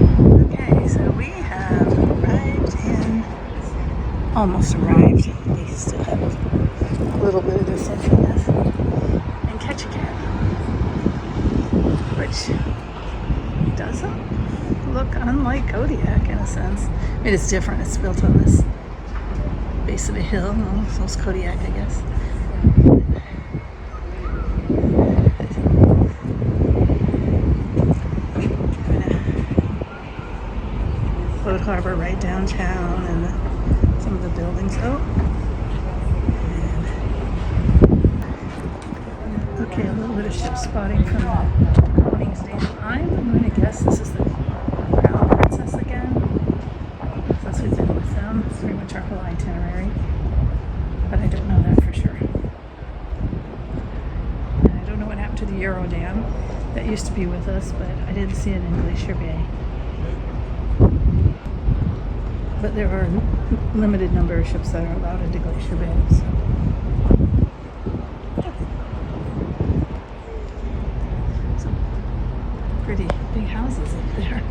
Okay, so we have arrived in, almost arrived. We still have a little bit of distance in this, in Ketchikan, which doesn't look unlike Kodiak in a sense. I mean, it's different. It's built on this base of a hill, almost Kodiak, I guess. Boat harbor right downtown, and some of the buildings. Okay, a little bit of ship spotting from the Koningsdam. I'm going to guess this is the Crown Princess again, since we've been with them. It's pretty much our whole itinerary, but I don't know that for sure. And I don't know what happened to the Euro Dam that used to be with us, but I didn't see it in Glacier Bay. But there are a limited number of ships that are allowed into Glacier Bay. So. Some pretty big houses up there.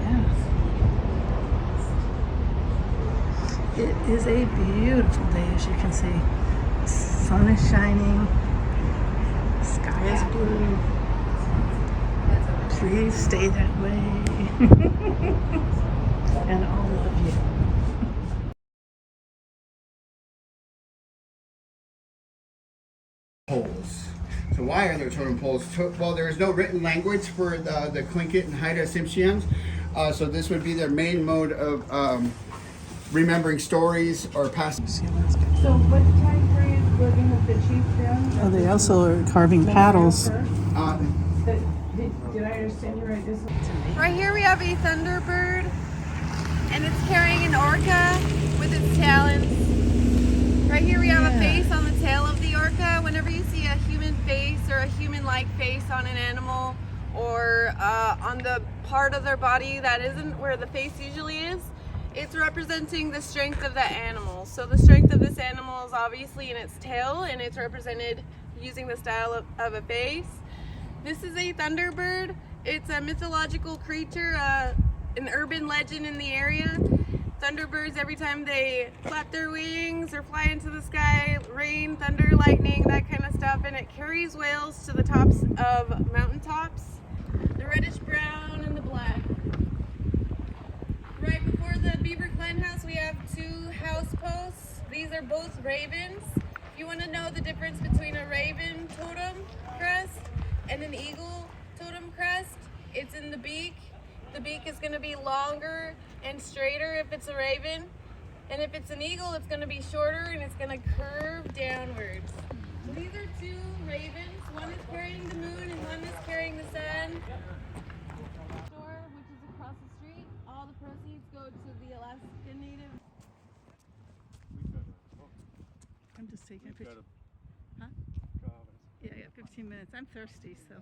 Yeah. It is a beautiful day, as you can see. The sun is shining. The sky is blue. Please stay that way. And all of you. Poles. So why are there totem poles? Well, there is no written language for the Tlingit and Haida Tsimshians, so this would be their main mode of remembering stories or passing. So what time period we're going to the chief down? Oh, they also are carving paddles. Did I understand you right? Right here we have a thunderbird, and it's carrying an orca with its talons. Right here we have a face on the tail of the orca. Whenever you see a human face or a human-like face on an animal, or on the part of their body that isn't where the face usually is, it's representing the strength of that animal. So the strength of this animal is obviously in its tail, and it's represented using the style of a face. This is a thunderbird. It's a mythological creature, an urban legend in the area. Thunderbirds, every time they flap their wings or fly into the sky, rain, thunder, lightning, that kind of stuff, and it carries whales to the tops of mountaintops. The reddish brown and the black. Right before the beaver clan house, we have two house posts. These are both ravens. If you want to know the difference between a raven totem crest and an eagle totem crest, it's in the beak. The beak is going to be longer and straighter if it's a raven, and if it's an eagle, it's going to be shorter and it's going to curve downwards. So these are two ravens. One is carrying the moon and one is carrying the sun. Store, which is across the street. All the proceeds go to the Alaskan Native. I'm just taking a picture. Huh? Yeah, 15 minutes. I'm thirsty, so.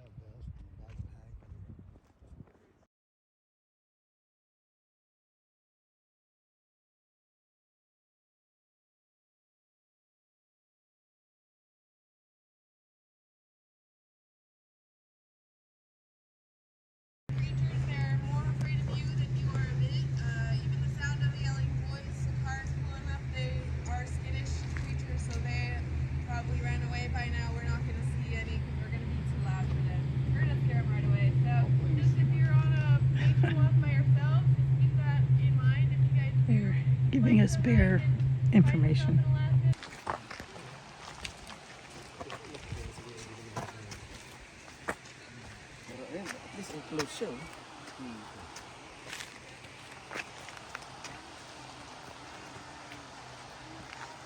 They're more afraid of you than you are of it. Even the sound of the yelling voice, the cars pulling up, they are skittish creatures, so they probably ran away by now. We're not going to see any because we're going to be too loud for them. We're going to scare them right away. So just if you're on a nature walk by yourself, just keep that in mind. If you guys They're giving us bear information.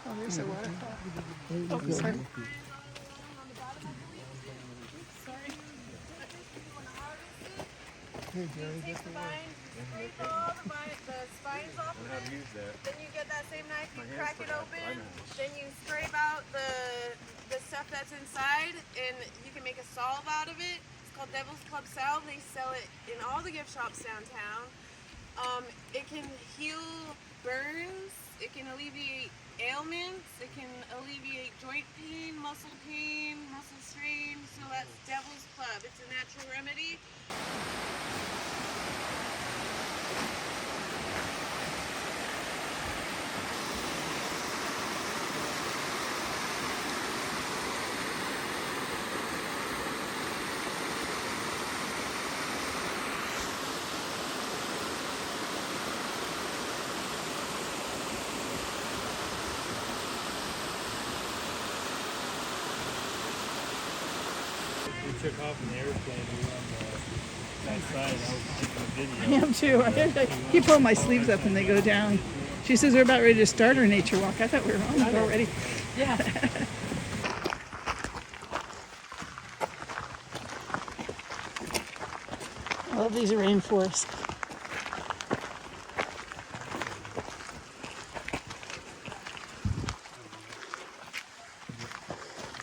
Oh, there's a waterfall. Oh, sorry. Take the vine, scrape all the spines off of it. Then you get that same knife, you crack it open, then you scrape out the stuff that's inside, and you can make a salve out of it. It's called Devil's Club Salve. They sell it in all the gift shops downtown. It can heal burns, it can alleviate ailments, it can alleviate joint pain, muscle strain. So that's Devil's Club. It's a natural remedy. took off in the airplane. We were on the outside. I was taking a video. I am too. I keep pulling my sleeves up and they go down. She says we're about ready to start our nature walk. I thought we were on it already. Yeah. I love these rainforests.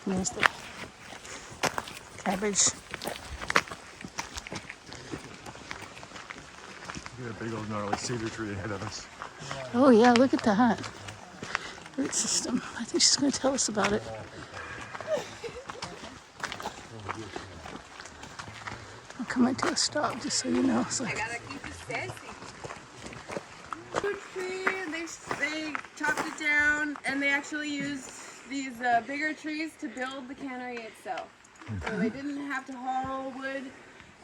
And there's the cabbage. We got a big old gnarly cedar tree ahead of us. Oh yeah, look at that. Root system. I think she's going to tell us about it. I'll come right to a stop just so you know. So. I gotta keep it sassy. Huge tree, and they chopped it down, and they actually used these bigger trees to build the cannery itself. So they didn't have to haul wood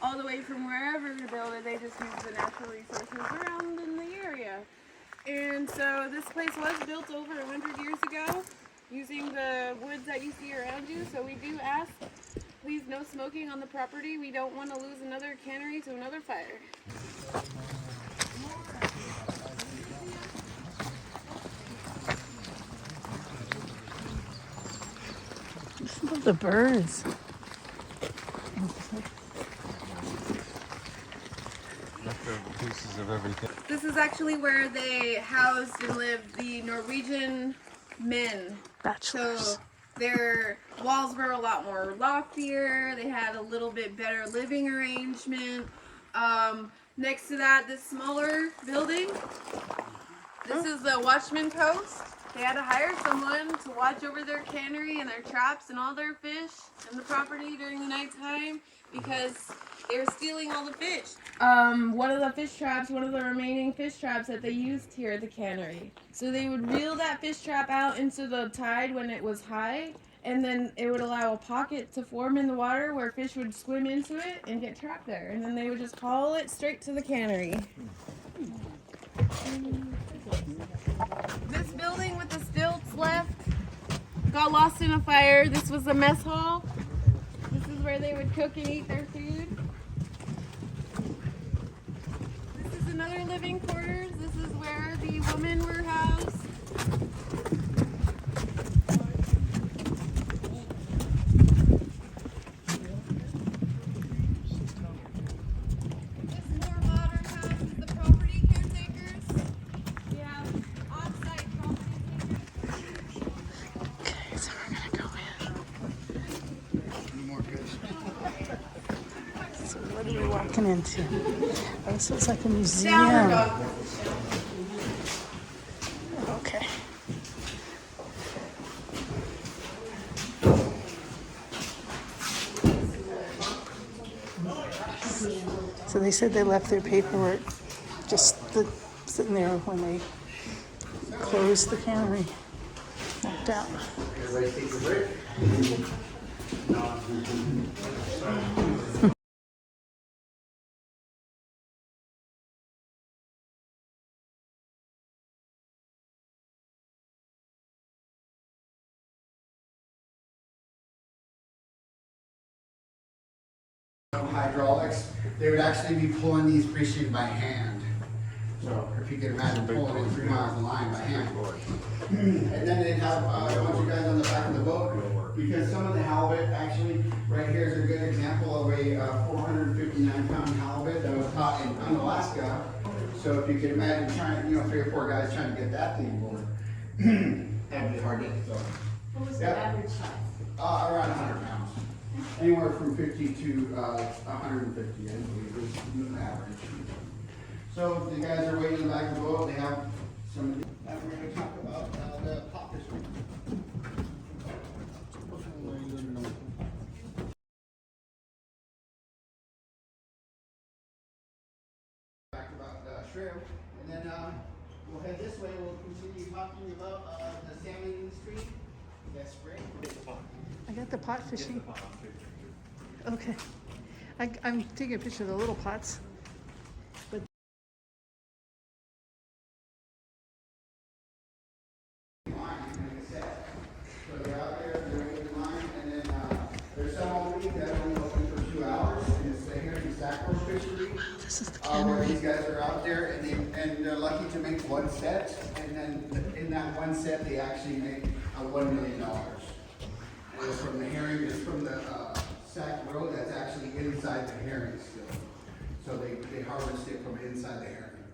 all the way from wherever to build it. They just used the natural resources around in the area. And so this place was built over 100 years ago using the woods that you see around you. So we do ask, please no smoking on the property. We don't want to lose another cannery to another fire. Listen to the birds. Leftover pieces of everything. This is actually where they housed and lived the Norwegian men. Bachelors. So their walls were a lot more loftier. They had a little bit better living arrangement. Next to that, this smaller building. This is the watchman post. They had to hire someone to watch over their cannery and their traps and all their fish and the property during the nighttime because they were stealing all the fish. One of the fish traps, one of the remaining fish traps that they used here at the cannery. So they would reel that fish trap out into the tide when it was high, and then it would allow a pocket to form in the water where fish would swim into it and get trapped there. And then they would just haul it straight to the cannery. This building with the stilts left got lost in a fire. This was the mess hall. This is where they would cook and eat their food. This is another living quarters. This is where the women were housed. This more modern house is the property caretakers. We have on-site property takers. Okay, so we're gonna go in. Any more fish? So what are we walking into? Oh, this looks like a museum. Downward dog. Okay. So they said they left their paperwork just sitting there when they closed the cannery. Knocked out. Everybody take a break. Hydraulics, they would actually be pulling these fishing by hand. So if you can imagine pulling it 3 miles of line by hand. And then they'd have a bunch of guys on the back of the boat, because some of the halibut, actually, right here is a good example of a 459-pound halibut that was caught in Alaska. So if you can imagine trying, 3 or 4 guys trying to get that thing aboard, that'd be hard to do. So, What was the average size? around 100 pounds. Anywhere from 50 to 150, I believe, is the average. So the guys are waiting in the back of the boat. They have some. Now we're going to talk about the pot fishing. Back about shrimp, and then we'll head this way. We'll continue talking about the salmon industry. That's great. I got the pot fishing. Okay. I'm taking a picture of the little pots. But So they're out there, they're waiting in line, and then there's some already that only open This is the where cannery. these guys are out there, and they're lucky to make one set, and then in that one set they actually make $1 million. And it's from the herring, it's from the sac roe that's actually inside the herring still. So they harvest it from inside the herring.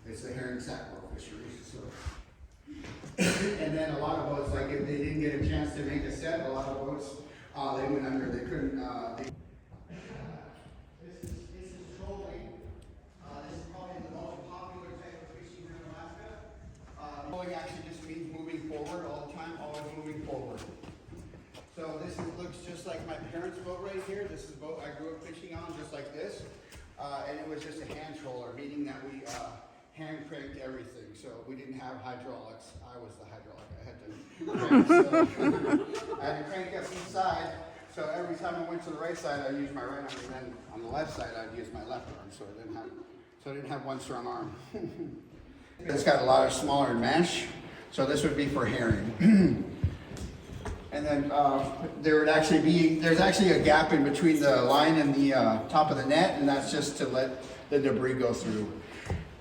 It's the herring sac roe fishery. So. And then a lot of boats, like if they didn't get a chance to make a set, a lot of boats they went under. They couldn't. This is trolling. This is probably the most popular type of fishing here in Alaska. Trolling actually just means moving forward all the time, always moving forward. So this looks just like my parents' boat right here. This is a boat I grew up fishing on, just like this. And it was just a hand troller, meaning that we hand cranked everything. So we didn't have hydraulics. I was the hydraulic. I had to crank, so I had to crank up each side. So every time I went to the right side, I'd use my right arm, and then on the left side, I'd use my left arm. So I didn't have one strong arm. It's got a lot of smaller mesh. So this would be for herring. And then there's actually a gap in between the line and the top of the net, and that's just to let the debris go through.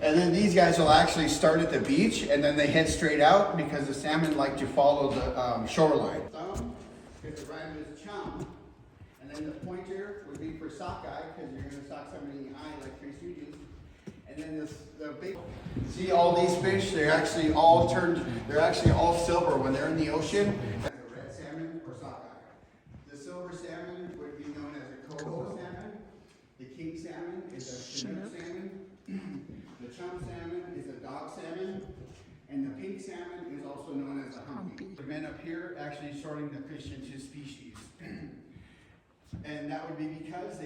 And then these guys will actually start at the beach, and then they head straight out because the salmon like to follow the shoreline. Thumb is the right with chum, and then the pointer would be for sockeye because you're going to sock somebody in the eye like Three Stooges. And then the big, see all these fish? They're actually all silver when they're in the ocean. Red salmon or sockeye. The silver salmon would be known as a coho salmon. The king salmon is a Chinook salmon. The chum salmon is a dog salmon. And the pink salmon is also known as a humpy. The men up here actually sorting the fish into species. And that would be because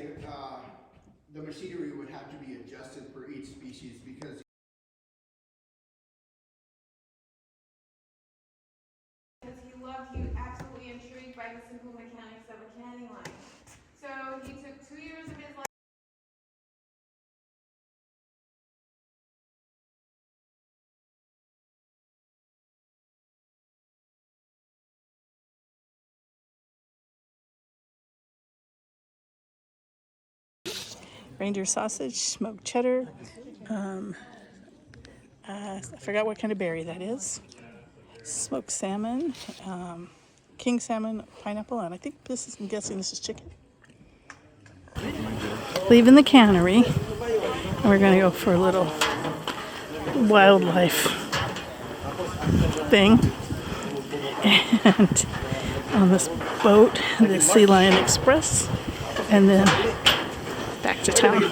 the machinery would have to be adjusted for each species because he absolutely intrigued by the simple mechanics of a canning line. So he took 2 years of his life. Reindeer sausage, smoked cheddar. I forgot what kind of berry that is. Smoked salmon, king salmon, pineapple, and I think I'm guessing this is chicken. Leaving the cannery, and we're gonna go for a little wildlife thing. And on this boat, the Sea Lion Express, and then back to town. They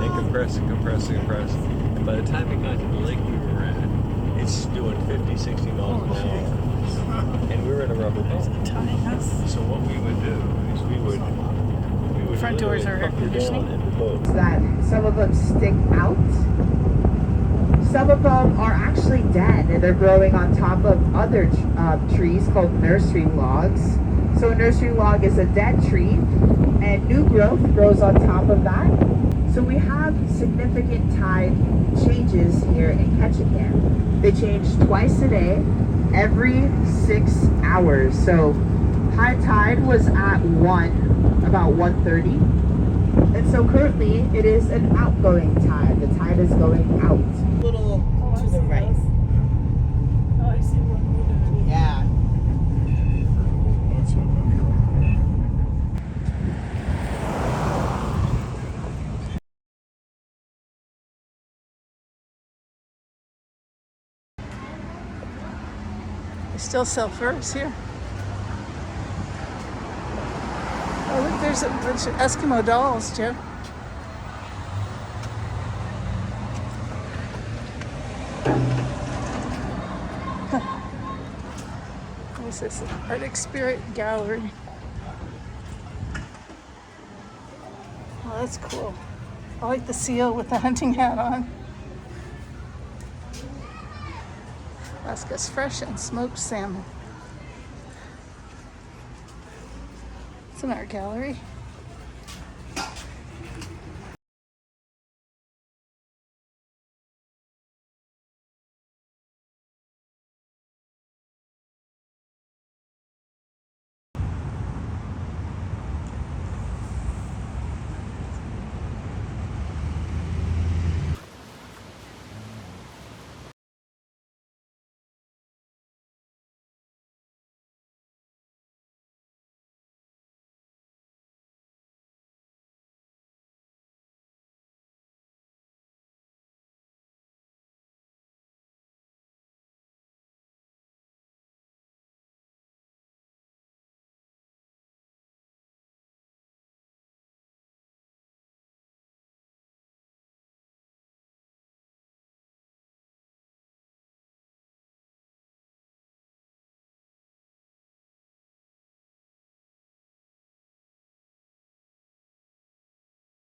compress and compress and compress. And by the time we got to the lake we were at, it's doing 50, 60 miles an hour. And we were in a rubber boat. So what we would do is we would Front doors are air conditioning. That some of them stick out. Some of them are actually dead and they're growing on top of other trees called nursery logs. So a nursery log is a dead tree and new growth grows on top of that. So we have significant tide changes here in Ketchikan. They change twice a day, every 6 hours. So high tide was at about 1:30. And so currently it is an outgoing tide. The tide is going out. A little to the right. Oh, I see what we're doing. Yeah. They still sell furs here. Oh, look, there's a bunch of Eskimo dolls, Joe. What's this? Arctic Spirit Gallery. Oh, that's cool. I like the seal with the hunting hat on. Alaska's fresh and smoked salmon. It's an art gallery.